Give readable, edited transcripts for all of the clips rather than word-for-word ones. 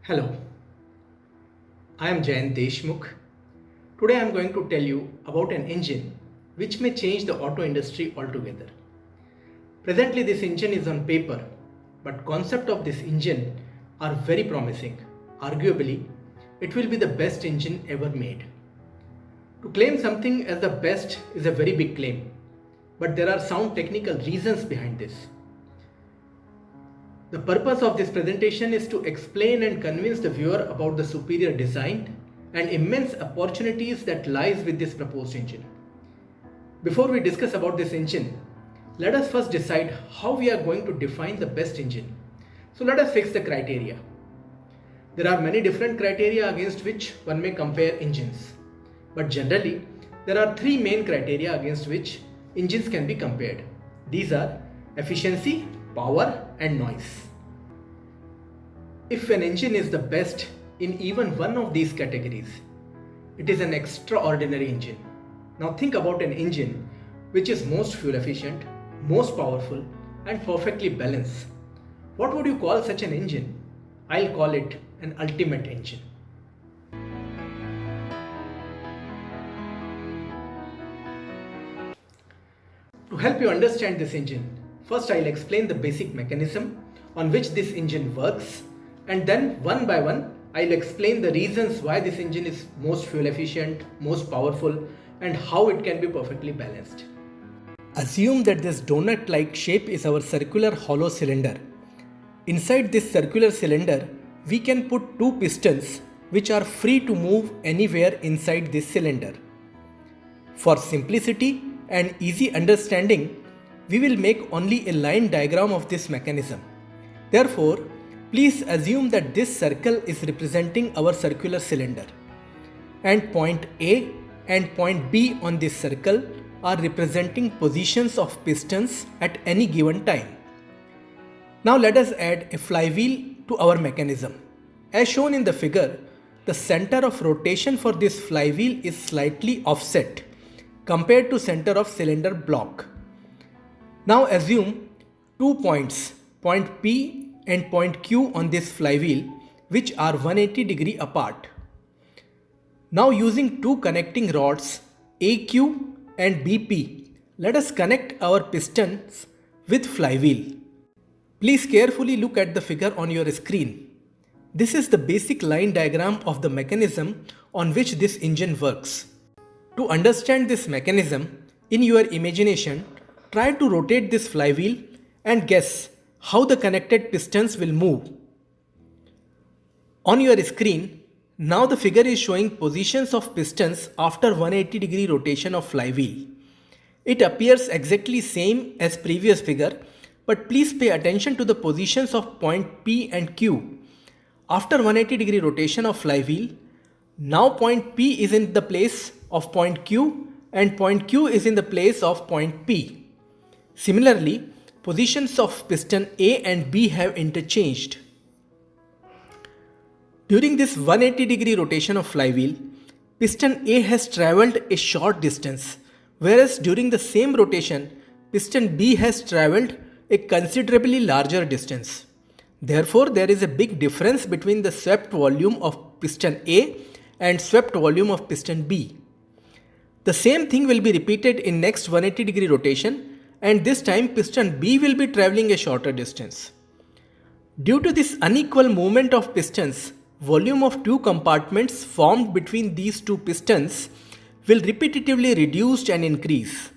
Hello, I am Jayant Deshmukh. Today I am going to tell you about an engine which may change the auto industry altogether. Presently this engine is on paper, but concept of this engine are very promising. Arguably, it will be the best engine ever made. To claim something as the best is a very big claim, but there are sound technical reasons behind this. The purpose of this presentation is to explain and convince the viewer about the superior design and immense opportunities that lies with this proposed engine. Before we discuss about this engine, let us first decide how we are going to define the best engine. So let us fix the criteria. There are many different criteria against which one may compare engines. But generally, there are three main criteria against which engines can be compared. These are efficiency, power and noise. If an engine is the best in even one of these categories, it is an extraordinary engine. Now think about an engine which is most fuel efficient, most powerful and perfectly balanced. What would you call such an engine? I'll call it an ultimate engine. To help you understand this engine, first I'll explain the basic mechanism on which this engine works, and then one by one I'll explain the reasons why this engine is most fuel efficient, most powerful and how it can be perfectly balanced. Assume that this donut-like shape is our circular hollow cylinder. Inside this circular cylinder, we can put two pistons which are free to move anywhere inside this cylinder. For simplicity and easy understanding, we will make only a line diagram of this mechanism. Therefore, please assume that this circle is representing our circular cylinder, and point A and point B on this circle are representing positions of pistons at any given time. Now let us add a flywheel to our mechanism. As shown in the figure, the center of rotation for this flywheel is slightly offset compared to center of cylinder block. Now assume 2 points, point P and point Q on this flywheel, which are 180 degree apart. Now using two connecting rods AQ and BP, let us connect our pistons with flywheel. Please carefully look at the figure on your screen. This is the basic line diagram of the mechanism on which this engine works. To understand this mechanism, in your imagination, try to rotate this flywheel and guess how the connected pistons will move. On your screen, now the figure is showing positions of pistons after 180 degree rotation of flywheel. It appears exactly same as previous figure, but please pay attention to the positions of point P and Q. After 180 degree rotation of flywheel, now point P is in the place of point Q and point Q is in the place of point P. Similarly, positions of piston A and B have interchanged. During this 180 degree rotation of flywheel, piston A has travelled a short distance, whereas during the same rotation, piston B has travelled a considerably larger distance. Therefore, there is a big difference between the swept volume of piston A and swept volume of piston B. The same thing will be repeated in next 180 degree rotation, and this time piston B will be travelling a shorter distance. Due to this unequal movement of pistons, volume of two compartments formed between these two pistons will repetitively reduce and increase.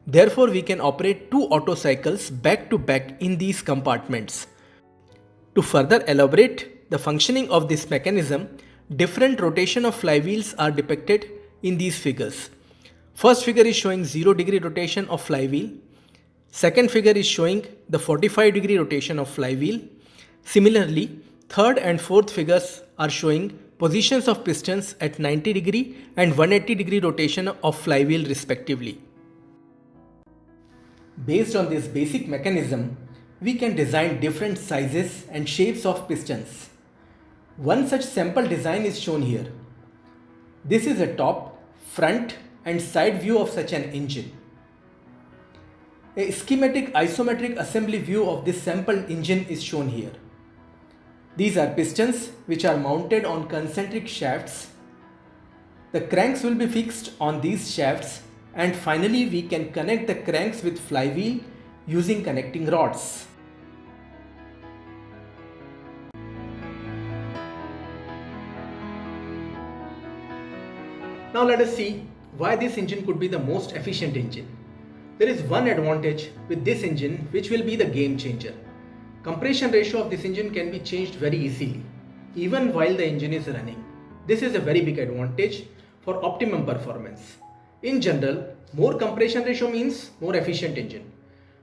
Therefore, we can operate two Otto cycles back to back in these compartments. To further elaborate the functioning of this mechanism, different rotation of flywheels are depicted in these figures. First figure is showing 0 degree rotation of flywheel. Second figure is showing the 45 degree rotation of flywheel. Similarly, third and fourth figures are showing positions of pistons at 90 degree and 180 degree rotation of flywheel respectively. Based on this basic mechanism, we can design different sizes and shapes of pistons. One such sample design is shown here. This is a top, front and side view of such an engine. A schematic isometric assembly view of this sample engine is shown here. These are pistons which are mounted on concentric shafts. The cranks will be fixed on these shafts, and finally we can connect the cranks with flywheel using connecting rods. Now let us see why this engine could be the most efficient engine. There is one advantage with this engine which will be the game changer. Compression ratio of this engine can be changed very easily, even while the engine is running. This is a very big advantage for optimum performance. In general, more compression ratio means more efficient engine.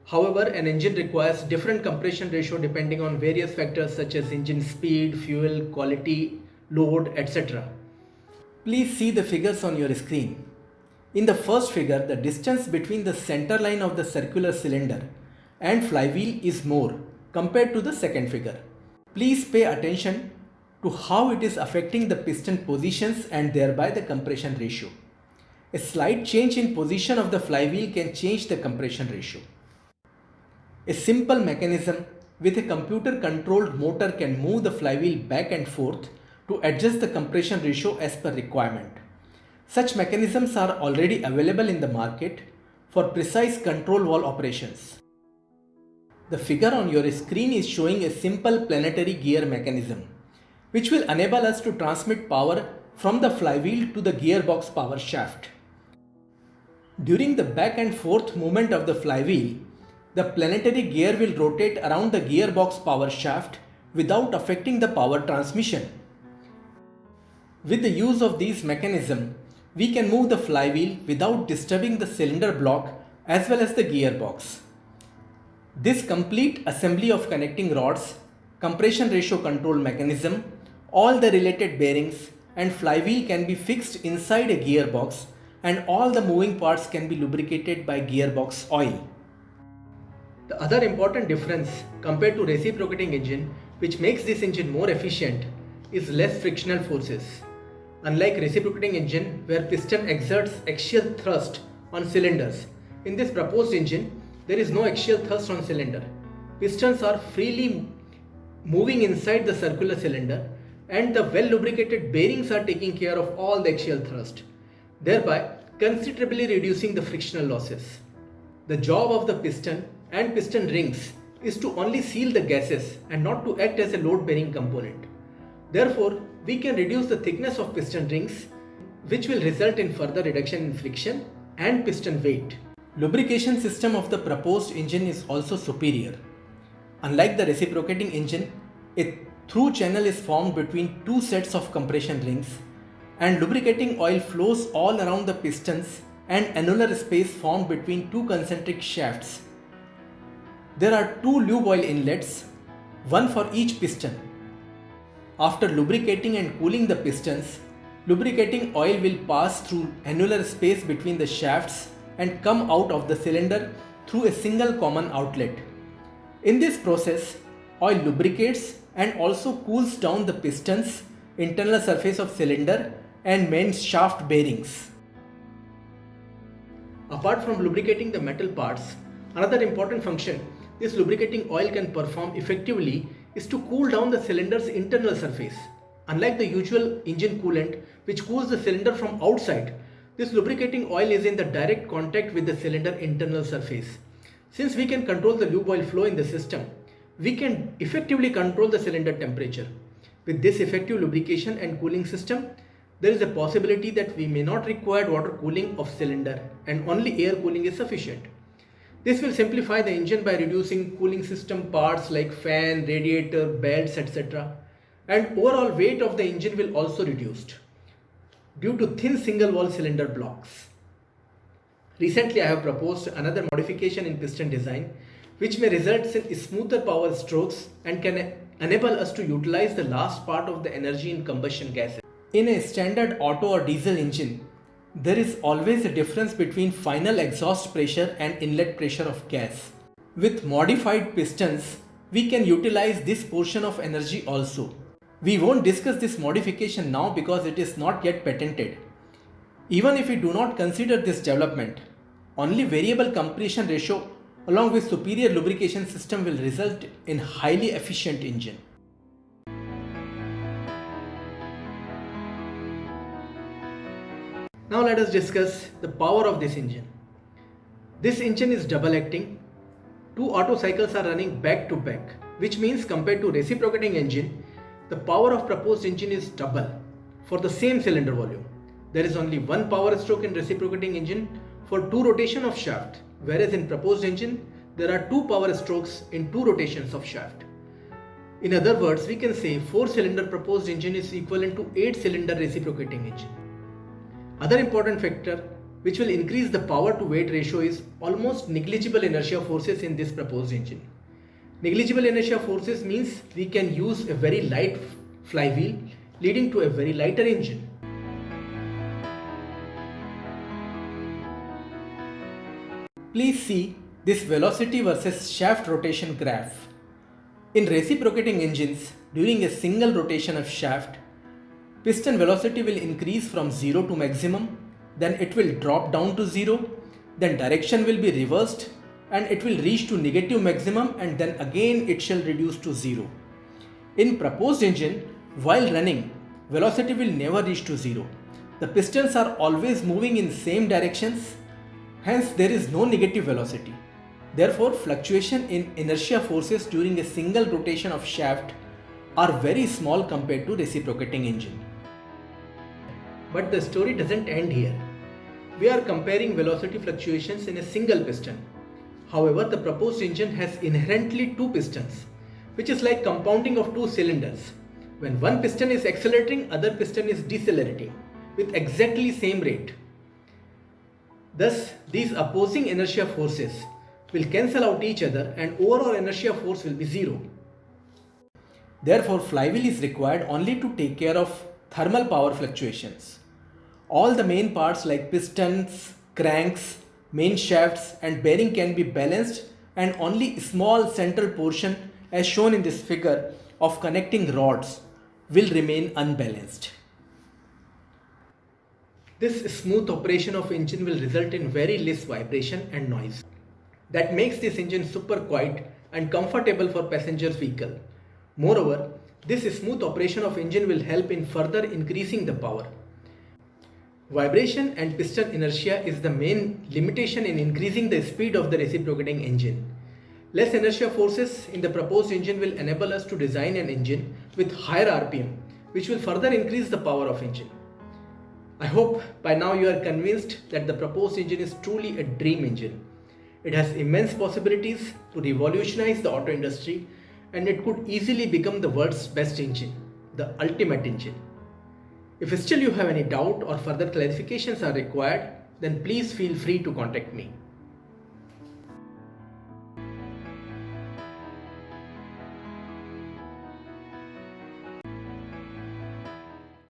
However, an engine requires different compression ratio depending on various factors such as engine speed, fuel, quality, load, etc. Please see the figures on your screen. In the first figure, the distance between the center line of the circular cylinder and flywheel is more compared to the second figure. Please pay attention to how it is affecting the piston positions and thereby the compression ratio. A slight change in position of the flywheel can change the compression ratio. A simple mechanism with a computer controlled motor can move the flywheel back and forth to adjust the compression ratio as per requirement. Such mechanisms are already available in the market for precise control valve operations. The figure on your screen is showing a simple planetary gear mechanism, which will enable us to transmit power from the flywheel to the gearbox power shaft. During the back and forth movement of the flywheel, the planetary gear will rotate around the gearbox power shaft without affecting the power transmission. With the use of these mechanisms, we can move the flywheel without disturbing the cylinder block as well as the gearbox. This complete assembly of connecting rods, compression ratio control mechanism, all the related bearings and flywheel can be fixed inside a gearbox, and all the moving parts can be lubricated by gearbox oil. The other important difference compared to reciprocating engine which makes this engine more efficient is less frictional forces. Unlike reciprocating engine where piston exerts axial thrust on cylinders, in this proposed engine there is no axial thrust on cylinder. Pistons are freely moving inside the circular cylinder and the well lubricated bearings are taking care of all the axial thrust, thereby considerably reducing the frictional losses. The job of the piston and piston rings is to only seal the gases and not to act as a load bearing component. Therefore, we can reduce the thickness of piston rings, which will result in further reduction in friction and piston weight. Lubrication system of the proposed engine is also superior. Unlike the reciprocating engine, a through channel is formed between two sets of compression rings, and lubricating oil flows all around the pistons and annular space formed between two concentric shafts. There are two lube oil inlets, one for each piston. After lubricating and cooling the pistons, lubricating oil will pass through annular space between the shafts and come out of the cylinder through a single common outlet. In this process, oil lubricates and also cools down the pistons, internal surface of cylinder and main shaft bearings. Apart from lubricating the metal parts, another important function this lubricating oil can perform effectively is to cool down the cylinder's internal surface. Unlike the usual engine coolant which cools the cylinder from outside, this lubricating oil is in the direct contact with the cylinder internal surface. Since we can control the lube oil flow in the system, we can effectively control the cylinder temperature. With this effective lubrication and cooling system, there is a possibility that we may not require water cooling of cylinder and only air cooling is sufficient. This will simplify the engine by reducing cooling system parts like fan, radiator, belts, etc. And overall weight of the engine will also reduced due to thin single wall cylinder blocks. Recently I have proposed another modification in piston design which may result in smoother power strokes and can enable us to utilize the last part of the energy in combustion gases. In a standard auto or diesel engine, there is always a difference between final exhaust pressure and inlet pressure of gas. With modified pistons, we can utilize this portion of energy also. We won't discuss this modification now because it is not yet patented. Even if we do not consider this development, only variable compression ratio along with superior lubrication system will result in highly efficient engine. Now let us discuss the power of this engine. This engine is double acting. Two Otto cycles are running back to back, which means compared to reciprocating engine, the power of proposed engine is double for the same cylinder volume. There is only one power stroke in reciprocating engine for two rotation of shaft, whereas in proposed engine, there are two power strokes in two rotations of shaft. In other words, we can say 4-cylinder proposed engine is equivalent to 8-cylinder reciprocating engine. Other important factor which will increase the power to weight ratio is almost negligible inertia forces in this proposed engine. Negligible inertia forces means we can use a very light flywheel leading to a very lighter engine. Please see this velocity versus shaft rotation graph. In reciprocating engines, during a single rotation of shaft, piston velocity will increase from 0 to maximum, then it will drop down to 0, then direction will be reversed and it will reach to negative maximum and then again it shall reduce to 0. In proposed engine, while running, velocity will never reach to 0. The pistons are always moving in same directions, hence there is no negative velocity. Therefore, fluctuation in inertia forces during a single rotation of shaft are very small compared to reciprocating engine. But the story doesn't end here. We are comparing velocity fluctuations in a single piston. However, the proposed engine has inherently two pistons, which is like compounding of two cylinders. When one piston is accelerating, other piston is decelerating with exactly same rate. Thus, these opposing inertia forces will cancel out each other and overall inertia force will be zero. Therefore, flywheel is required only to take care of thermal power fluctuations. All the main parts like pistons, cranks, main shafts and bearing can be balanced and only small central portion as shown in this figure of connecting rods will remain unbalanced. This smooth operation of engine will result in very less vibration and noise. That makes this engine super quiet and comfortable for passengers vehicle. Moreover, this smooth operation of engine will help in further increasing the power. Vibration and piston inertia is the main limitation in increasing the speed of the reciprocating engine. Less inertia forces in the proposed engine will enable us to design an engine with higher RPM, which will further increase the power of engine. I hope by now you are convinced that the proposed engine is truly a dream engine. It has immense possibilities to revolutionize the auto industry and it could easily become the world's best engine, the ultimate engine. If still you have any doubt or further clarifications are required, then please feel free to contact me.